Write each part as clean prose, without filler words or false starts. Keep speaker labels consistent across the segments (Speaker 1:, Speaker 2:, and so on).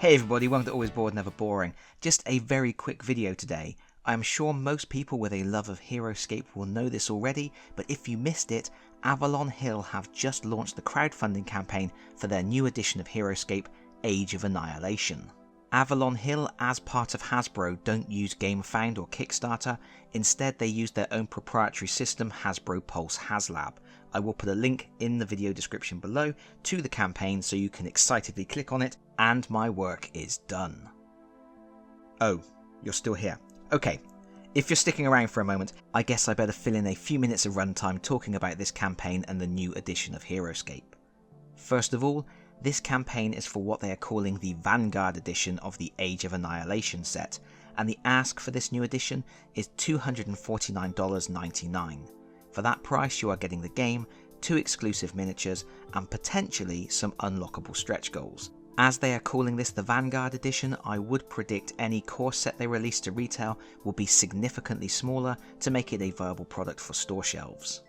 Speaker 1: Hey everybody, welcome to Always Bored Never Boring. Just a very quick video today. I am sure most people with a love of HeroScape will know this already, but if you missed it, Avalon Hill have just launched the crowdfunding campaign for their new edition of HeroScape Age of Annihilation. Avalon Hill, as part of Hasbro, don't use GameFound or Kickstarter. Instead, they use their own proprietary system, Hasbro Pulse HasLab. I will put a link in the video description below to the campaign so you can excitedly click on it, and my work is done. Oh, you're still here. Okay, if you're sticking around for a moment, I guess I better fill in a few minutes of runtime talking about this campaign and the new edition of HeroScape. First of all, this campaign is for what they are calling the Vanguard Edition of the Age of Annihilation set, and the ask for this new edition is $249.99. For that price you are getting the game, 2 exclusive miniatures, and potentially some unlockable stretch goals. As they are calling this the Vanguard Edition, I would predict any core set they release to retail will be significantly smaller to make it a viable product for store shelves.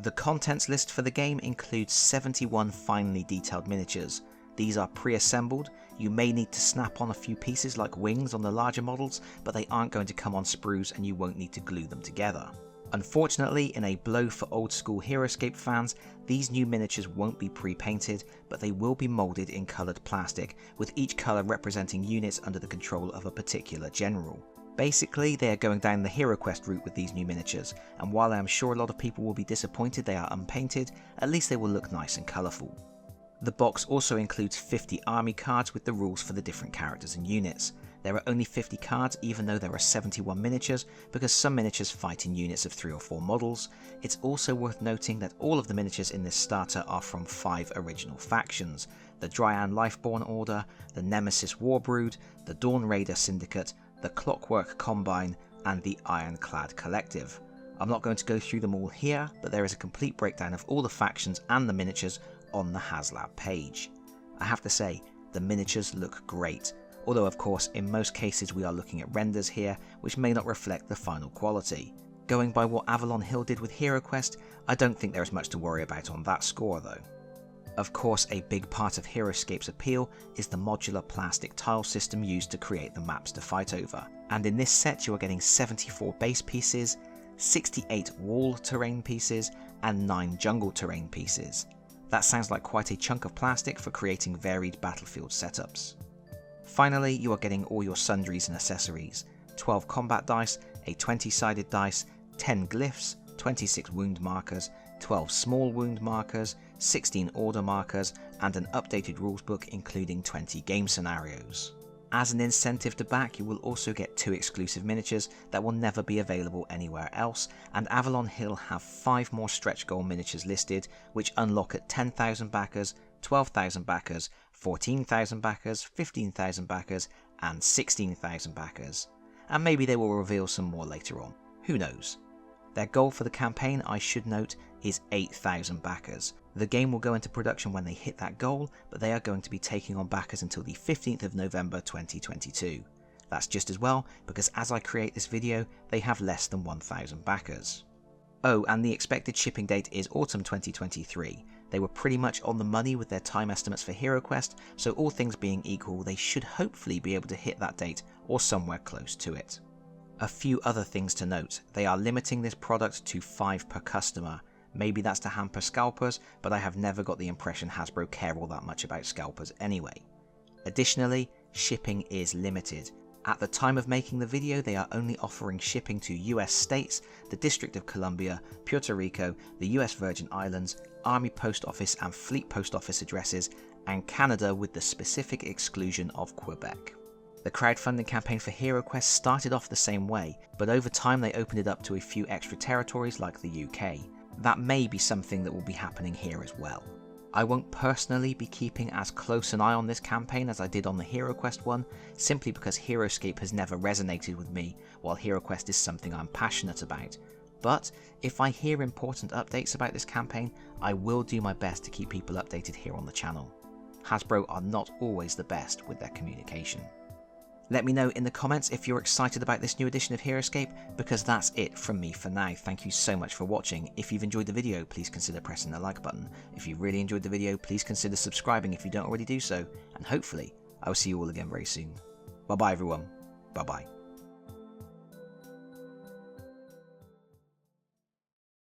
Speaker 1: The contents list for the game includes 71 finely detailed miniatures. These are pre-assembled. You may need to snap on a few pieces like wings on the larger models, but they aren't going to come on sprues and you won't need to glue them together. Unfortunately, in a blow for old school HeroScape fans, these new miniatures won't be pre-painted, but they will be moulded in coloured plastic, with each colour representing units under the control of a particular general. Basically, they are going down the HeroQuest route with these new miniatures, and while I am sure a lot of people will be disappointed they are unpainted, at least they will look nice and colourful. The box also includes 50 army cards with the rules for the different characters and units. There are only 50 cards even though there are 71 miniatures, because some miniatures fight in units of 3 or 4 models. It's also worth noting that all of the miniatures in this starter are from 5 original factions: the Dryan Lifeborn Order, the Nemesis Warbrood, the Dawn Raider Syndicate, the Clockwork Combine, and the Ironclad Collective. I'm not going to go through them all here, but there is a complete breakdown of all the factions and the miniatures on the HasLab page. I have to say, the miniatures look great, although of course in most cases we are looking at renders here which may not reflect the final quality. Going by what Avalon Hill did with HeroQuest, I don't think there is much to worry about on that score though. Of course, a big part of HeroScape's appeal is the modular plastic tile system used to create the maps to fight over, and in this set you are getting 74 base pieces, 68 wall terrain pieces, and 9 jungle terrain pieces. That sounds like quite a chunk of plastic for creating varied battlefield setups. Finally, you are getting all your sundries and accessories: 12 combat dice, a 20-sided dice, 10 glyphs, 26 wound markers, 12 small wound markers, 16 order markers, and an updated rules book including 20 game scenarios. As an incentive to back, you will also get 2 exclusive miniatures that will never be available anywhere else, and Avalon Hill have 5 more stretch goal miniatures listed, which unlock at 10,000 backers, 12,000 backers, 14,000 backers, 15,000 backers, and 16,000 backers. And maybe they will reveal some more later on, who knows. Their goal for the campaign, I should note, is 8,000 backers. The game will go into production when they hit that goal, but they are going to be taking on backers until the 15th of November 2022. That's just as well, because as I create this video, they have less than 1,000 backers. Oh, and the expected shipping date is autumn 2023. They were pretty much on the money with their time estimates for HeroQuest, so all things being equal, they should hopefully be able to hit that date or somewhere close to it. A few other things to note: they are limiting this product to 5 per customer. Maybe that's to hamper scalpers, but I have never got the impression Hasbro care all that much about scalpers anyway. Additionally, shipping is limited. At the time of making the video, they are only offering shipping to US states, the District of Columbia, Puerto Rico, the US Virgin Islands, Army Post Office and Fleet Post Office addresses, and Canada, with the specific exclusion of Quebec. The crowdfunding campaign for HeroQuest started off the same way, but over time they opened it up to a few extra territories like the UK. That may be something that will be happening here as well. I won't personally be keeping as close an eye on this campaign as I did on the HeroQuest one, simply because HeroScape has never resonated with me, while HeroQuest is something I'm passionate about. But if I hear important updates about this campaign, I will do my best to keep people updated here on the channel. Hasbro are not always the best with their communication. Let me know in the comments if you're excited about this new edition of HeroScape, because that's it from me for now. Thank you so much for watching. If you've enjoyed the video, please consider pressing the like button. If you really enjoyed the video, please consider subscribing if you don't already do so, and hopefully I will see you all again very soon. Bye bye everyone. Bye bye.